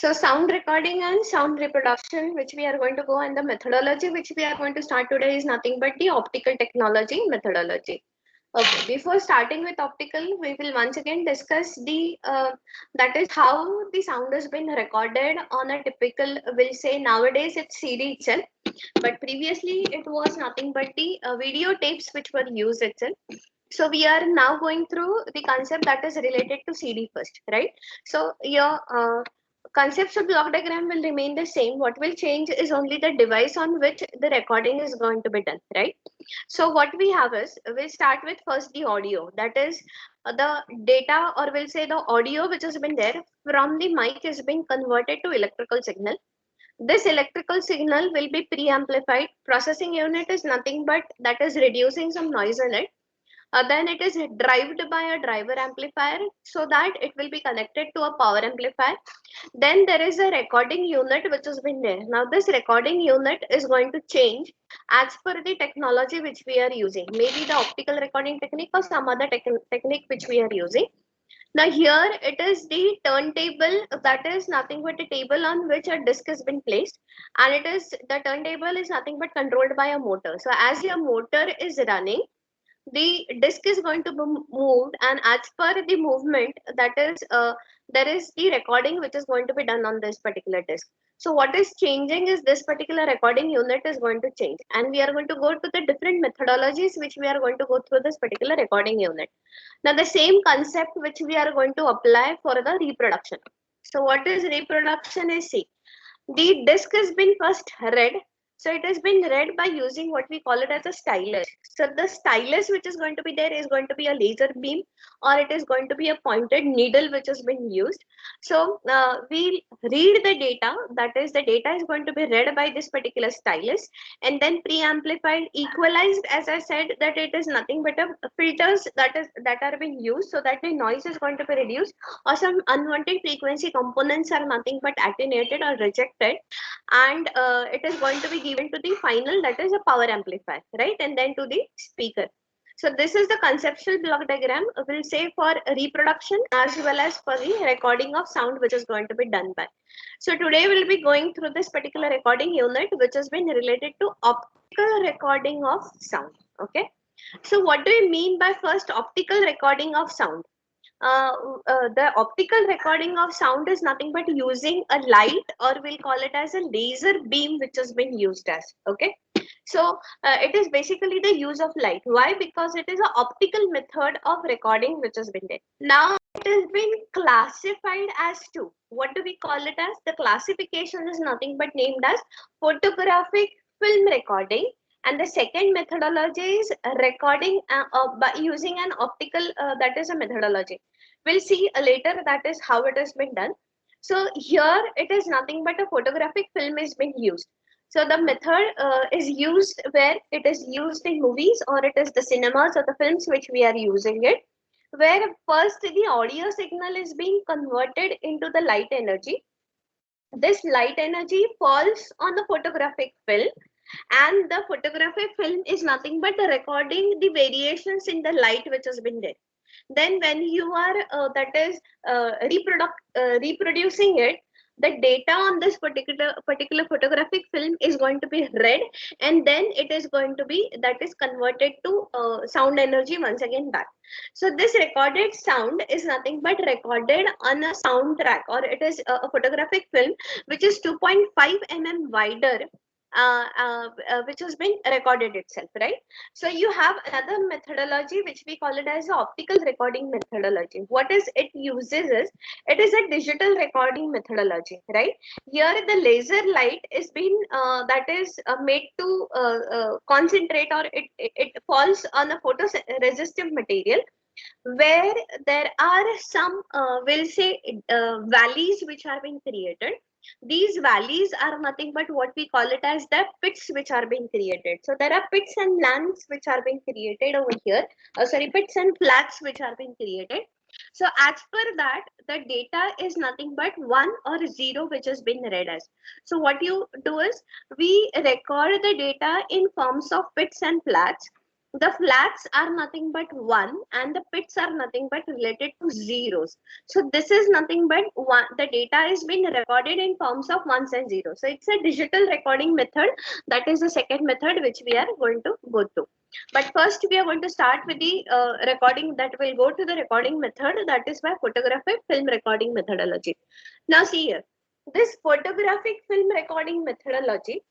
So sound recording and sound reproduction, which we are going to go, and the methodology which we are going to start today is nothing but the optical technology methodology. Okay, before starting with optical, we will once again discuss the that is how the sound has been recorded on a typical, we'll say nowadays it's CD itself, but previously it was nothing but the video tapes which were used itself. So we are now going through the concept that is related to CD first, right? So your conceptual block diagram will remain the same. What will change is only the device on which the recording is going to be done, right? So what we have is, we'll start with first the audio. That is the data, or we'll say the audio which has been there from the mic is being converted to electrical signal. This electrical signal will be pre-amplified. Processing unit is nothing but that is reducing some noise in it. Then it is derived by a driver amplifier so that it will be connected to a power amplifier. Then there is a recording unit which has been there. Now this recording unit is going to change as per the technology which we are using. Maybe the optical recording technique or some other technique which we are using. Now here it is the turntable, that is nothing but a table on which a disc has been placed, and it is the turntable is nothing but controlled by a motor. So as your motor is running, the disk is going to be moved, and as per the movement, that is there is the recording which is going to be done on this particular disk. So what is changing is this particular recording unit is going to change, and we are going to go to the different methodologies which we are going to go through this particular recording unit. Now the same concept which we are going to apply for the reproduction. So what is reproduction is, see, the disk has been first read. So it has been read by using what we call it as a stylus. So the stylus which is going to be there is going to be a laser beam, or it is going to be a pointed needle which has been used. So we read the data, that is the data is going to be read by this particular stylus, and then pre-amplified, equalized, as I said, that it is nothing but a filters that are being used so that the noise is going to be reduced, or some unwanted frequency components are nothing but attenuated or rejected, and it is going to be given to the final, that is a power amplifier, right, and then to the speaker. So this is the conceptual block diagram, we'll say, for reproduction as well as for the recording of sound which is going to be done by. So today we'll be going through this particular recording unit which has been related to optical recording of sound. Okay, so what do you mean by first optical recording of sound? uh, the optical recording of sound is nothing but using a light, or we'll call it as a laser beam, which has been used as. Okay, so it is basically the use of light. Why? Because it is an optical method of recording which has been there. Now it has been classified as two. What do we call it as? The classification is nothing but named as photographic film recording, and the second methodology is recording by using an optical, that is a methodology. We'll see later that is how it has been done. So here it is nothing but a photographic film is being used. So the method is used where it is used in movies, or it is the cinemas or the films which we are using it, where first the audio signal is being converted into the light energy. This light energy falls on the photographic film, and the photographic film is nothing but recording the variations in the light which has been there. Then when you are that is reproducing it, the data on this particular photographic film is going to be read, and then it is going to be, that is converted to sound energy once again back. So this recorded sound is nothing but recorded on a soundtrack, or it is a photographic film which is 2.5 wider, which has been recorded itself, right? So you have another methodology which we call it as optical recording methodology. What is it uses is, it is a digital recording methodology, right? Here the laser light is being that is made to concentrate, or it falls on a photoresistive material, where there are some we'll say valleys which are being created. These valleys are nothing but what we call it as the pits which are being created. So there are pits and lands which are being created over here, sorry, pits and flats which are being created. So as per that, the data is nothing but 1 or 0 which has been read as. So what you do is, we record the data in forms of pits and flats, the flats are nothing but 1 and the pits are nothing but related to zeros. So this is nothing but one. The data is being recorded in forms of ones and zeros. So it's a digital recording method. That is the second method which we are going to go through. But first we are going to start with the recording, that will go to the recording method, that is by photographic film recording methodology. Now see here, this photographic film recording methodology,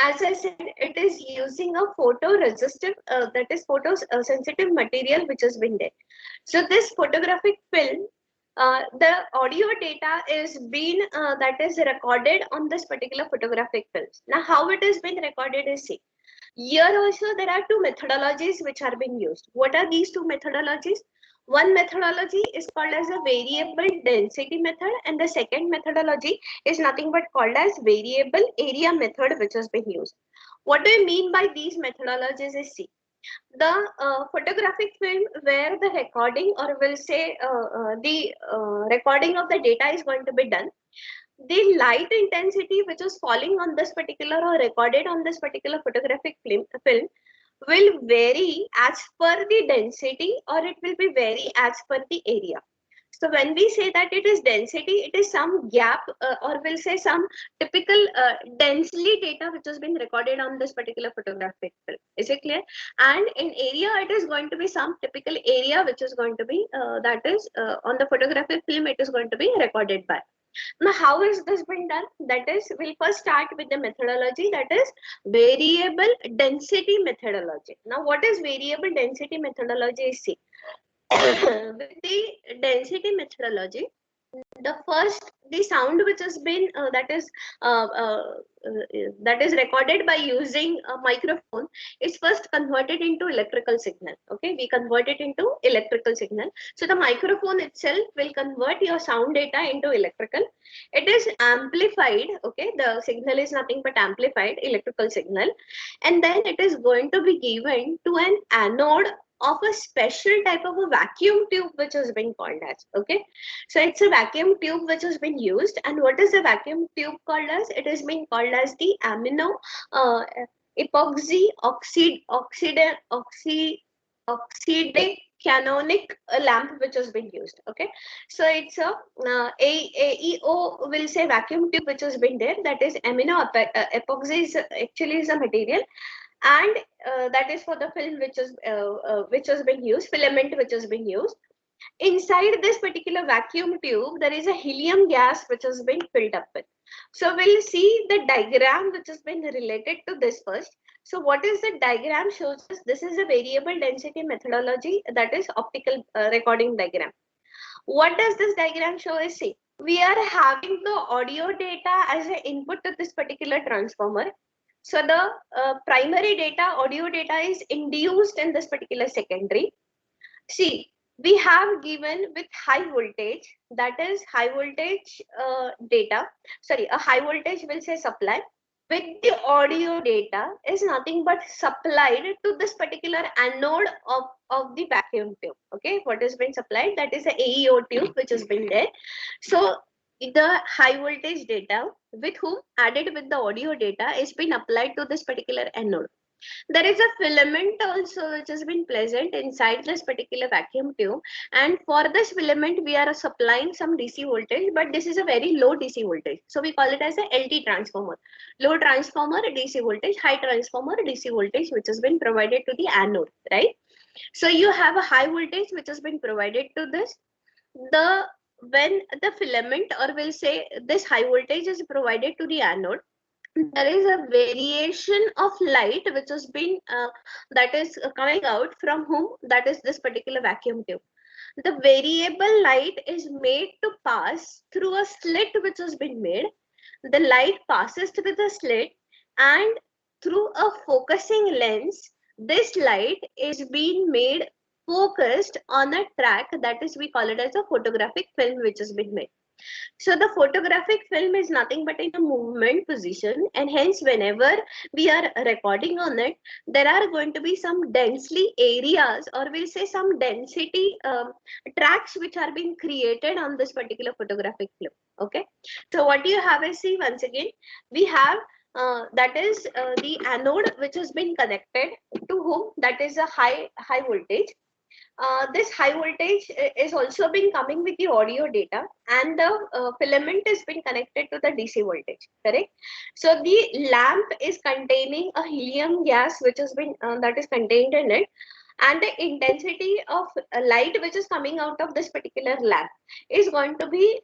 as I said, it is using a photoresistive, that is photo sensitive material which has been there. So this photographic film, the audio data is being that is recorded on this particular photographic film. Now how it is being recorded is, see, here also there are two methodologies which are being used. What are these two methodologies? One methodology is called as a variable density method, and the second methodology is nothing but called as variable area method, which has been used. What do I mean by these methodologies is, see, the photographic film where the recording, or will say the recording of the data is going to be done, the light intensity which is falling on this particular or recorded on this particular photographic film will vary as per the density, or it will be vary as per the area. So when we say that it is density, it is some gap, or we'll say some typical densely data which has been recorded on this particular photographic film. Is it clear? And in area, it is going to be some typical area which is going to be that is on the photographic film, it is going to be recorded by. Now, how is this been done? That is, we'll first start with the methodology, that is variable density methodology. Now, what is variable density methodology? See, with the density methodology, the first, the sound which has been uh, uh, that is recorded by using a microphone is first converted into electrical signal. Okay, we convert it into electrical signal. So the microphone itself will convert your sound data into electrical. It is amplified. Okay, the signal is nothing but amplified electrical signal, and then it is going to be given to an anode of a special type of a vacuum tube which has been called as. Okay, so it's a vacuum tube which has been used. And what is the vacuum tube called as? It is being called as the amino uh, epoxy oxide canonic lamp which has been used. Okay, so it's a AEO will say vacuum tube which has been there. That is epoxy is actually is a material, and that is for the film which has been used, filament which has been used. Inside this particular vacuum tube, there is a helium gas which has been filled up with. So we'll see the diagram which has been related to this first. So what is the diagram shows us? This is a variable density methodology, that is optical recording diagram. What does this diagram show is, see, we are having the audio data as an input to this particular transformer. So the primary data, audio data, is induced in this particular secondary. See, we have given with high voltage, that is high voltage data, sorry, a high voltage will say supply, with the audio data is nothing but supplied to this particular anode of the vacuum tube. Okay, what has been supplied, that is the AEO tube which has been there. So the high voltage data with whom added with the audio data is been applied to this particular anode. There is a filament also which has been present inside this particular vacuum tube, and for this filament we are supplying some DC voltage, but this is a very low DC voltage, so we call it as a LT transformer, low transformer DC voltage, high transformer DC voltage, which has been provided to the anode, right? So you have a high voltage which has been provided to this. The when the filament, or we'll say this high voltage, is provided to the anode, there is a variation of light which has been that is coming out from whom, that is this particular vacuum tube. The variable light is made to pass through a slit which has been made. The light passes through the slit, and through a focusing lens, this light is being made focused on a track, that is we call it as a photographic film which has been made. So the photographic film is nothing but in a movement position, and hence whenever we are recording on it, there are going to be some densely areas, or we'll say some density tracks which are being created on this particular photographic film. Okay, so what you have is, see, once again we have that is the anode which has been connected to whom, that is a high voltage. This high voltage is also been coming with the audio data, and the filament has been connected to the DC voltage, correct? So the lamp is containing a helium gas which has been that is contained in it, and the intensity of light which is coming out of this particular lamp is going to be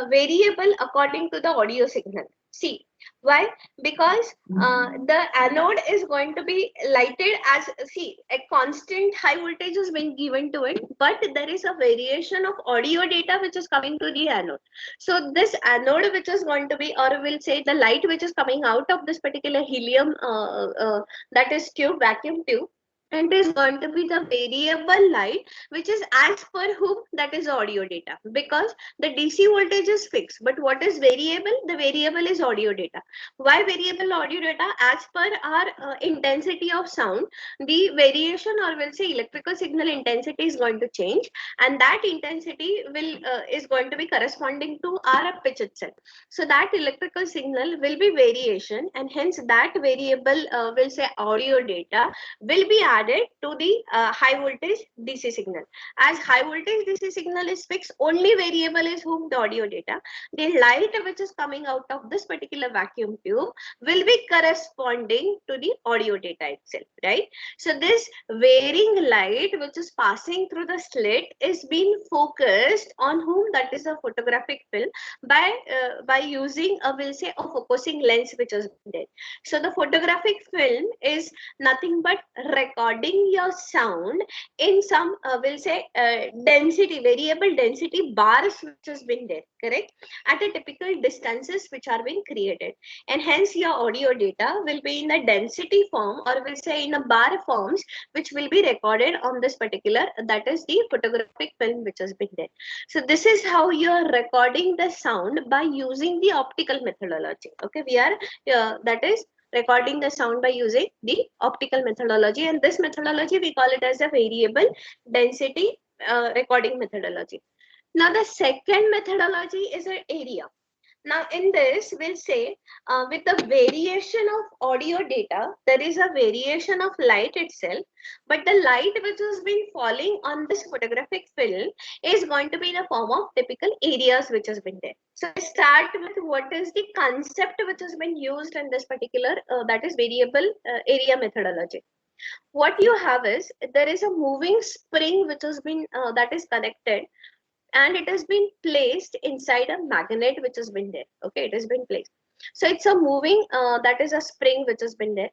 variable according to the audio signal. See why? Because the anode is going to be lighted as, see, a constant high voltage has been given to it, but there is a variation of audio data which is coming to the anode. So this anode which is going to be, or we'll say the light which is coming out of this particular helium that is tube, vacuum tube, and is going to be the variable light which is as per whom, that is audio data, because the DC voltage is fixed, but what is variable? The variable is audio data. Why variable audio data? As per our intensity of sound, the variation, or we'll say electrical signal intensity, is going to change, and that intensity will is going to be corresponding to our pitch itself. So that electrical signal will be variation, and hence that variable will say audio data will be added to the high voltage DC signal. As high voltage DC signal is fixed, only variable is whom, the audio data. The light which is coming out of this particular vacuum tube will be corresponding to the audio data itself, right? So this varying light which is passing through the slit is being focused on whom, that is a photographic film, by using a, we'll say, a focusing lens which is there. So the photographic film is nothing but recording your sound in some we'll say density, variable density bars which has been there, correct, at a typical distances which are being created, and hence your audio data will be in a density form, or we'll say in a bar forms, which will be recorded on this particular, that is the photographic film which has been there. So this is how you are recording the sound by using the optical methodology. Okay, we are that is recording the sound by using the optical methodology, and this methodology we call it as a variable density recording methodology. Now the second methodology is an area. Now in this we'll say with the variation of audio data, there is a variation of light itself, but the light which has been falling on this photographic film is going to be in the form of typical areas which has been there. So I start with what is the concept which has been used in this particular that is variable area methodology. What you have is, there is a moving spring which has been that is connected, and it has been placed inside a magnet which has been there. Okay, it has been placed. So it's a moving that is a spring which has been there.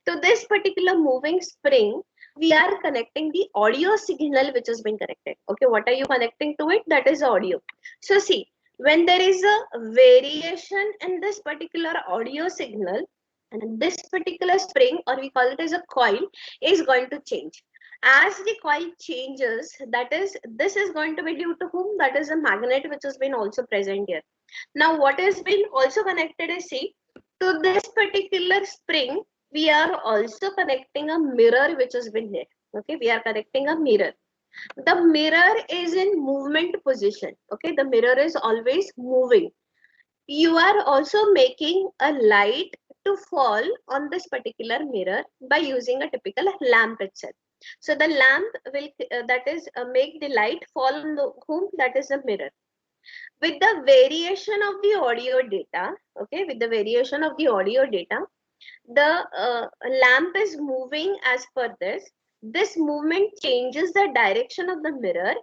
To this particular moving spring, we are connecting the audio signal which has been connected. Okay, what are you connecting to it? That is audio. So see, when there is a variation in this particular audio signal, and this particular spring, or we call it as a coil, is going to change. As the coil changes, that is, this is going to be due to whom? That is a magnet which has been also present here. Now what has been also connected is, see, to this particular spring we are also connecting a mirror which has been there. Okay, we are connecting a mirror. The mirror is in movement position. Okay, the mirror is always moving. You are also making a light to fall on this particular mirror by using a typical lamp itself. So the lamp will that is make the light fall on the whom, that is the mirror. With the variation of the audio data, okay, with the variation of the audio data, the lamp is moving as per this. This movement changes the direction of the mirror,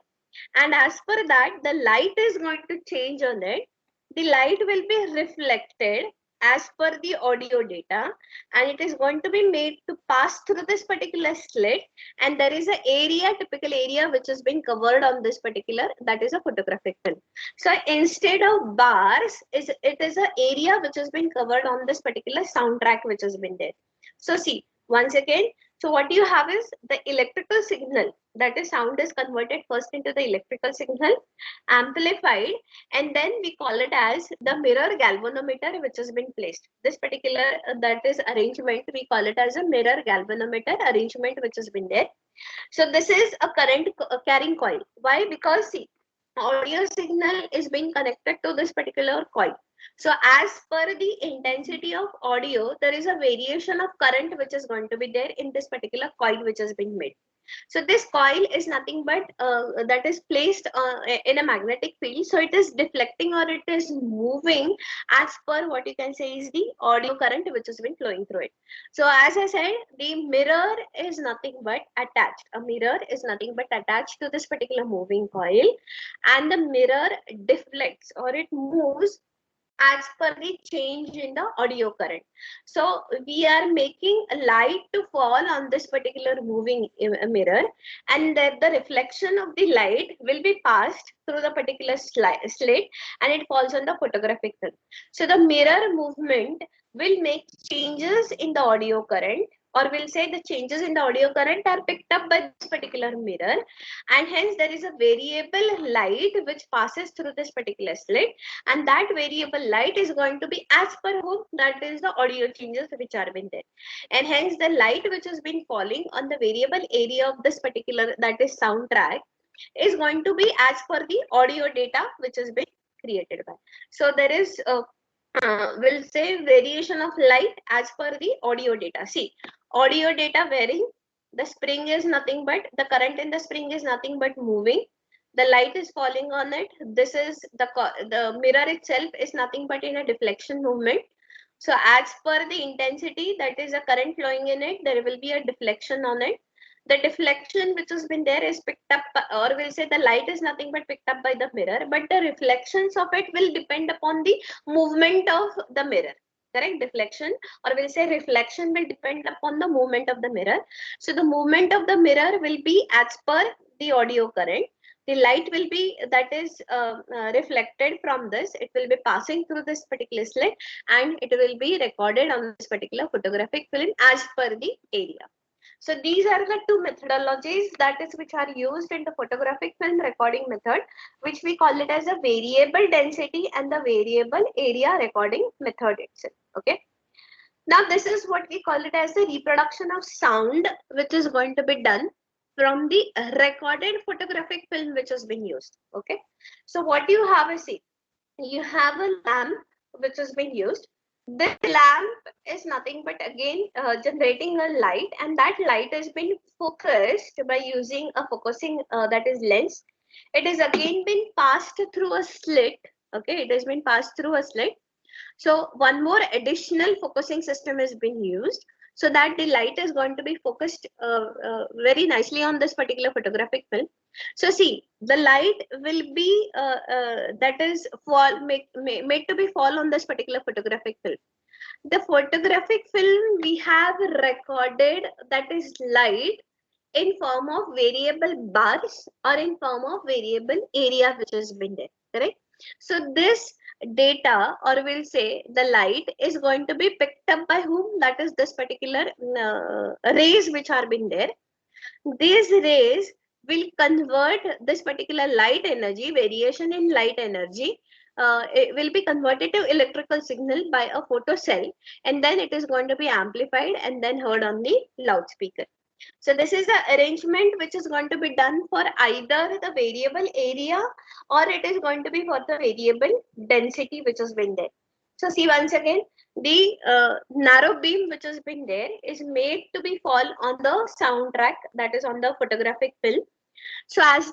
and as per that, the light is going to change on it. The light will be reflected as per the audio data, and it is going to be made to pass through this particular slit, and there is an area, typical area, which has been covered on this particular, that is a photographic film. So instead of bars, it is an area which has been covered on this particular soundtrack which has been there. So see, once again, so what you have is the electrical signal, that is sound is converted first into the electrical signal, amplified, and then we call it as the mirror galvanometer which has been placed. This particular that is arrangement, we call it as a mirror galvanometer arrangement which has been there. So this is a current carrying coil. Why? Because see, audio signal is being connected to this particular coil. So as per the intensity of audio, there is a variation of current which is going to be there in this particular coil which has been made. So this coil is nothing but that is placed in a magnetic field. So it is deflecting or it is moving as per what you can say is the audio current which has been flowing through it. So as I said, the mirror is nothing but attached. A mirror is nothing but attached to this particular moving coil, and the mirror deflects or it moves as per the change in the audio current. So we are making a light to fall on this particular moving mirror, and that the reflection of the light will be passed through the particular slit, and it falls on the photographic film. So the mirror movement will make changes in the audio current, or we'll say the changes in the audio current are picked up by this particular mirror, and hence there is a variable light which passes through this particular slit, and that variable light is going to be as per whom, that is the audio changes which are been there, and hence the light which has been falling on the variable area of this particular, that is soundtrack, is going to be as per the audio data which has been created by. So there is we'll say variation of light as per the audio data. See, audio data varying, the spring is nothing but, the current in the spring is nothing but moving, the light is falling on it. This is the mirror itself is nothing but in a deflection movement. So as per the intensity, that is a current flowing in it, there will be a deflection on it. The deflection which has been there is picked up, or we'll say the light is nothing but picked up by the mirror, but the reflections of it will depend upon the movement of the mirror. Correct? Deflection, or we'll say reflection, will depend upon the movement of the mirror. So the movement of the mirror will be as per the audio current. The light will be, that is reflected from this, it will be passing through this particular slit, and it will be recorded on this particular photographic film as per the area. So these are the two methodologies that is which are used in the photographic film recording method, which we call it as a variable density and the variable area recording method itself. Okay. Now this is what we call it as the reproduction of sound, which is going to be done from the recorded photographic film which has been used. Okay. So what you have is, see, you have a lamp which has been used. This lamp is nothing but again generating a light, and that light has been focused by using a focusing that is lens. It is again been passed through a slit. Okay, it has been passed through a slit. So one more additional focusing system has been used, so that the light is going to be focused very nicely on this particular photographic film. So see, the light will be that is made to be fall on this particular photographic film. The photographic film we have recorded, that is light, in form of variable bars or in form of variable area which has been there. Correct? So this data, or we'll say the light, is going to be picked up by whom? That is this particular rays which are been there. These rays will convert this particular light energy, variation in light energy, it will be converted to electrical signal by a photocell, and then it is going to be amplified and then heard on the loudspeaker. So this is the arrangement which is going to be done for either the variable area, or it is going to be for the variable density which has been there. So see, once again, the narrow beam which has been there is made to be fall on the soundtrack, that is on the photographic film. So as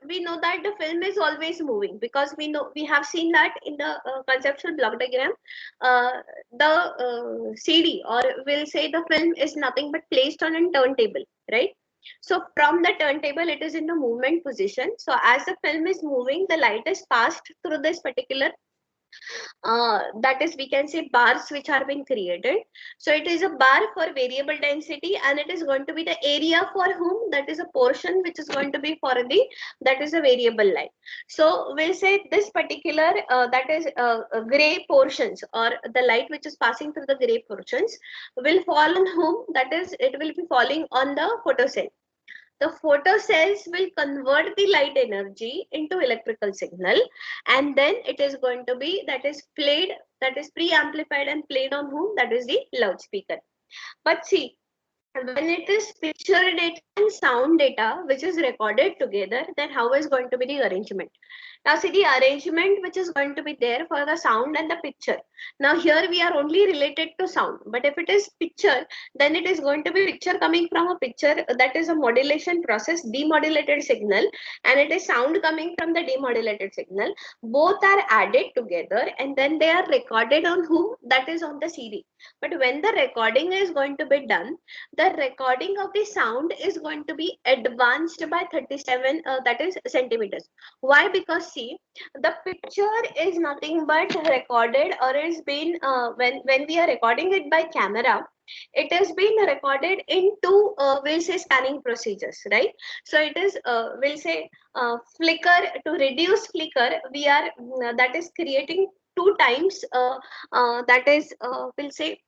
we know that the film is always moving, because we have seen that in the conceptual block diagram, the CD, or we'll say the film, is nothing but placed on a turntable, right? So from the turntable, it is in the movement position. So as the film is moving, the light is passed through this particular that is, we can say, bars which are being created. So it is a bar for variable density, and it is going to be the area for whom, that is a portion which is going to be for the, that is a variable light. So we'll say this particular that is gray portions, or the light which is passing through the gray portions, will fall on whom, that is, it will be falling on the photocell. The photocells will convert the light energy into electrical signal, and then it is going to be, that is played, that is pre-amplified and played on whom, that is the loudspeaker. But see, when it is picture data and sound data which is recorded together, then how is going to be the arrangement? Now see the arrangement which is going to be there for the sound and the picture. Now here we are only related to sound, but if it is picture, then it is going to be picture coming from a picture, that is a modulation process, demodulated signal, and it is sound coming from the demodulated signal. Both are added together and then they are recorded on whom? That is on the CD. But when the recording is going to be done, the recording of the sound is going to be advanced by 37 that is centimeters. Why? Because see, the picture is nothing but recorded or is been when we are recording it by camera, it has been recorded in two we'll say scanning procedures, right? So it is we'll say flicker, to reduce flicker we are that is creating two times that is we'll say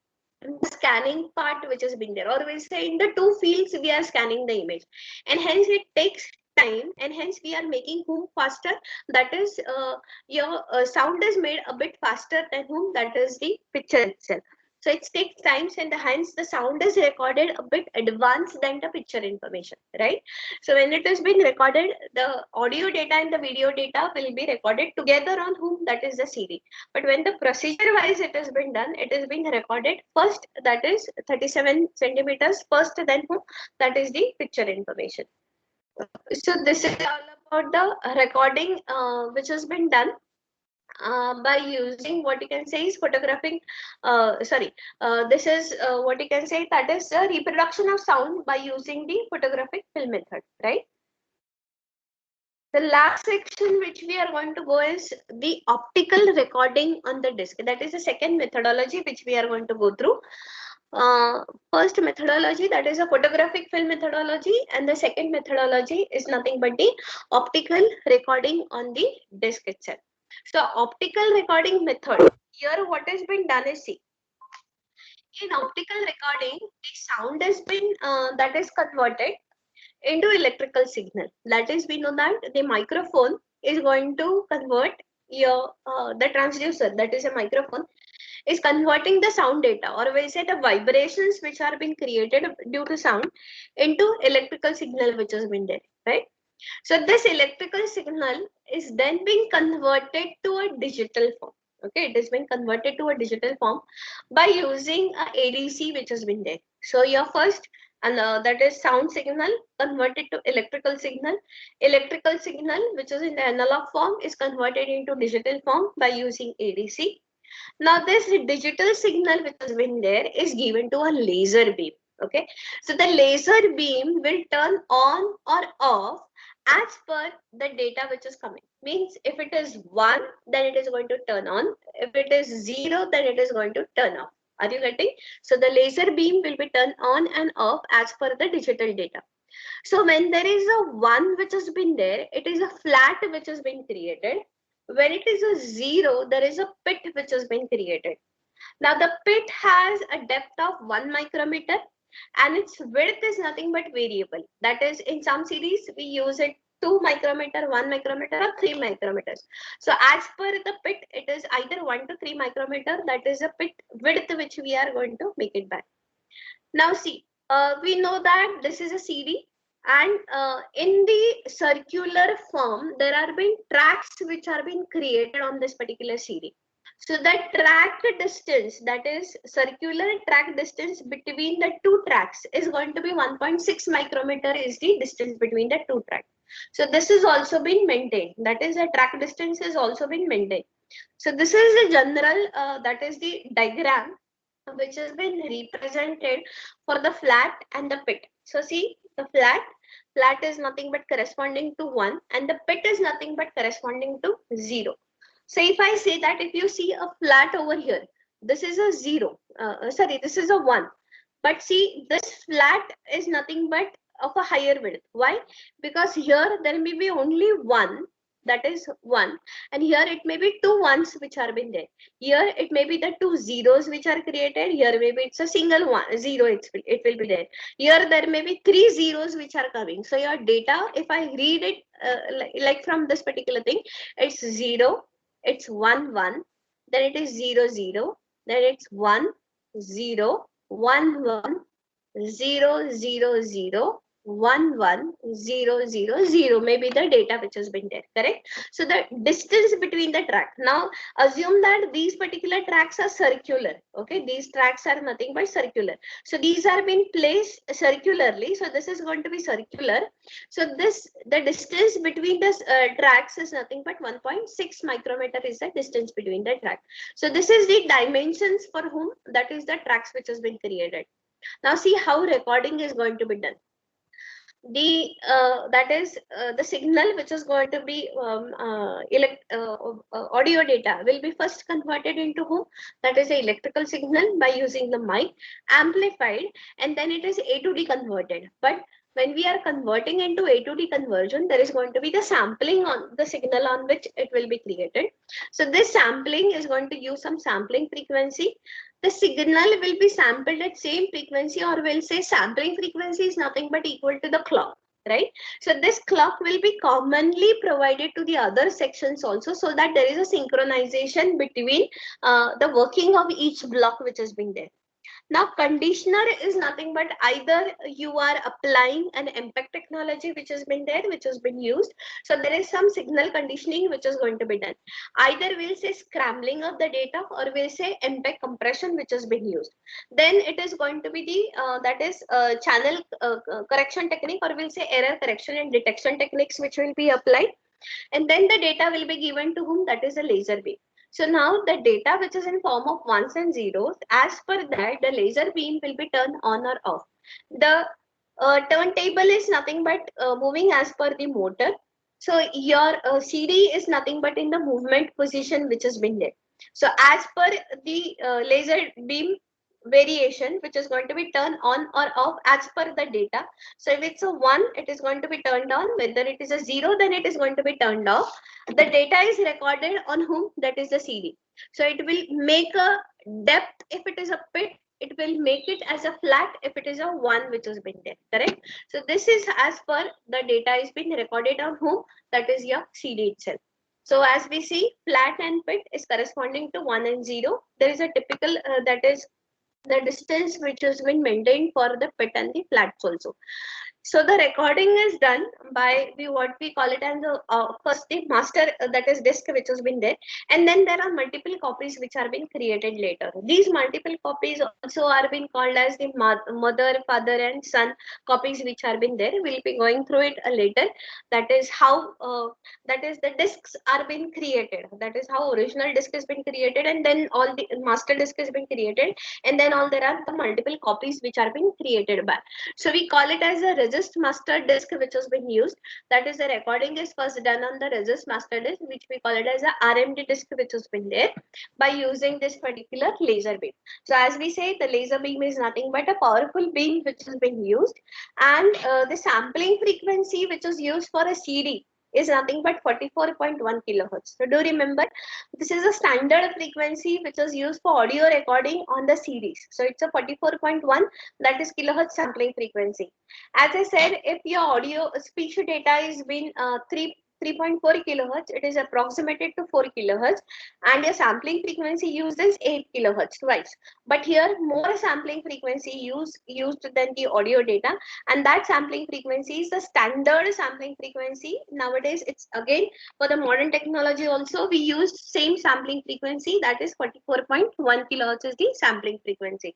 the scanning part which has been there, or we'll say in the two fields we are scanning the image, and hence it takes time, and hence we are making whom faster, that is your sound is made a bit faster than whom, that is the picture itself. So it takes times and hence the sound is recorded a bit advanced than the picture information, right? So when it has been recorded, the audio data and the video data will be recorded together on whom, that is the CD. But when the procedure wise it has been done, it is being recorded first, that is 37 centimeters first, then whom, that is the picture information. So this is all about the recording which has been done by using what you can say is photographing this is what you can say, that is the reproduction of sound by using the photographic film method, right? The last section which we are going to go is the optical recording on the disc. That is the second methodology which we are going to go through. First methodology, that is a photographic film methodology, and the second methodology is nothing but the optical recording on the disc itself. So optical recording method, here what has been done is, see, in optical recording the sound has been that is converted into electrical signal. That is, we know that the microphone is going to convert your the transducer, that is a microphone, is converting the sound data, or we'll say the vibrations which are being created due to sound, into electrical signal which has been there, right? So this electrical signal is then being converted to a digital form. Okay, it is being converted to a digital form by using a ADC which has been there. So your first, and that is sound signal converted to electrical signal. Electrical signal which is in the analog form is converted into digital form by using ADC. Now this digital signal which has been there is given to a laser beam. Okay, so the laser beam will turn on or off as per the data which is coming. Means if it is 1, then it is going to turn on. If it is 0, then it is going to turn off. Are you getting? So the laser beam will be turned on and off as per the digital data. So when there is a 1 which has been there, it is a flat which has been created. When it is a 0, there is a pit which has been created. Now the pit has a depth of 1 micrometer and its width is nothing but variable. That is, in some series we use it 2 micrometer, 1 micrometer or 3 micrometers. So as per the pit, it is either 1 to 3 micrometer. That is a pit width which we are going to make it by. Now see, we know that this is a CD, and in the circular form there are been tracks which are being created on this particular CD. So the track distance, that is circular track distance between the two tracks, is going to be 1.6 micrometer is the distance between the two tracks. So this is also been maintained. That is, the track distance is also been maintained. So this is the general, that is the diagram which has been represented for the flat and the pit. So see, the flat is nothing but corresponding to 1 and the pit is nothing but corresponding to 0. So if I say that if you see a flat over here, this is a 0, sorry, this is a 1. But see, this flat is nothing but of a higher width. Why? Because here there may be only 1, that is 1, and here it may be 2 ones which are been there. Here it may be the 2 zeros which are created. Here maybe it's a single 0, it will be there. Here there may be 3 zeros which are coming. So your data, if I read it like from this particular thing, it's 0, it's 1 1, then it is 0 0, then it's 1 0 1 1 0 0 0 1 1 0 0 0 maybe the data which has been there, correct? So the distance between the track, now assume that these particular tracks are circular. Okay, these tracks are nothing but circular, so these are being placed circularly, so this is going to be circular. So this, the distance between the tracks is nothing but 1.6 micrometer is the distance between the track. So this is the dimensions for whom, that is the tracks which has been created. Now see how recording is going to be done. The that is the signal which is going to be audio data will be first converted into whom, that is a electrical signal by using the mic, amplified, and then it is A to D converted. But when we are converting into A to D conversion, there is going to be the sampling on the signal on which it will be created. So this sampling is going to use some sampling frequency. The signal will be sampled at same frequency, or we'll say sampling frequency is nothing but equal to the clock, right? So this clock will be commonly provided to the other sections also, so that there is a synchronization between the working of each block which has been there. Now, conditioner is nothing but either you are applying an MPEG technology which has been there, which has been used. So there is some signal conditioning which is going to be done. Either we'll say scrambling of the data, or we'll say MPEG compression which has been used. Then it is going to be the that is channel correction technique, or we'll say error correction and detection techniques which will be applied. And then the data will be given to whom, that is a laser beam. So now the data which is in form of ones and zeros, as per that the laser beam will be turned on or off. The turntable is nothing but moving as per the motor. So your CD is nothing but in the movement position which has been there. So as per the laser beam variation, which is going to be turned on or off as per the data. So if it's a 1, it is going to be turned on. Whether it is a 0, then it is going to be turned off. The data is recorded on whom, that is the CD. So it will make a depth if it is a pit, it will make it as a flat if it is a 1 which has been there, correct? So this is as per the data is being recorded on whom, that is your CD itself. So as we see, flat and pit is corresponding to 1 and 0. There is a typical that is the distance which has been maintained for the pit and the flats also. So the recording is done by what we call it as the first the master, that is disk which has been there, and then there are multiple copies which are being created later. These multiple copies also are being called as the mother, father, and son copies which are being there. We'll be going through it later. That is how that is the disks are being created. That is how original disk has been created, and then all the master disk has been created, and then all there are the multiple copies which are being created by. So we call it as a resist master disk which has been used. That is, the recording is first done on the resist master disk, which we call it as a RMD disk which has been there by using this particular laser beam. So as we say, the laser beam is nothing but a powerful beam which has been used, and the sampling frequency which is used for a CD is nothing but 44.1 kilohertz. So do remember, this is a standard frequency which is used for audio recording on the CDs. So it's a 44.1, that is kilohertz sampling frequency. As I said, if your audio speech data is been 3.4 kilohertz, it is approximated to 4 kilohertz, and your sampling frequency used is 8 kilohertz twice. But here more sampling frequency used than the audio data, and that sampling frequency is the standard sampling frequency. Nowadays, it's again for the modern technology also we use same sampling frequency, that is 44.1 kilohertz is the sampling frequency.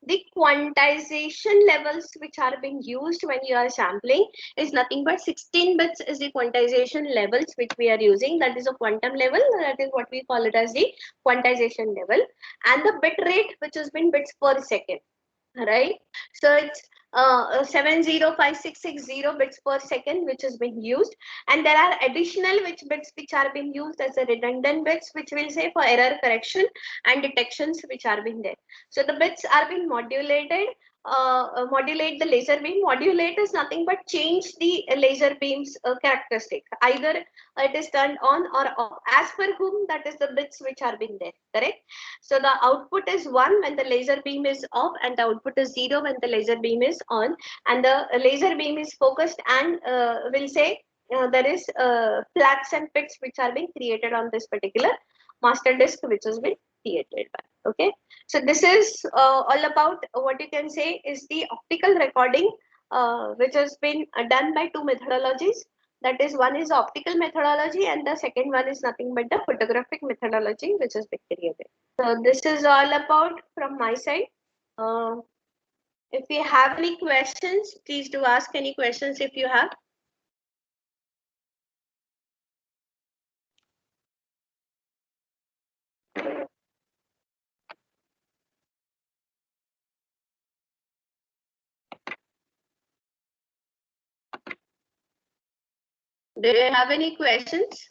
The quantization levels which are being used when you are sampling is nothing but 16 bits is the quantization levels which we are using. That is a quantum level, that is what we call it as the quantization level, and the bit rate which has been bits per second, right? So it's 705,660 bits per second which is being used, and there are additional bits which are being used as a redundant bits, which will say for error correction and detections which are being there. So the bits are being modulated. Modulate the laser beam. Modulate is nothing but change the laser beam's characteristic. Either it is turned on or off as per whom, that is the bits which are being there, correct? So the output is 1 when the laser beam is off, and the output is 0 when the laser beam is on, and the laser beam is focused, and will say there is flats and pits which are being created on this particular master disk which has been created by. Okay, so this is all about what you can say is the optical recording, which has been done by two methodologies. That is, one is optical methodology, and the second one is nothing but the photographic methodology, which has been created. So this is all about from my side. Uh, if you have any questions, please do ask any questions if you have. Do you have any questions?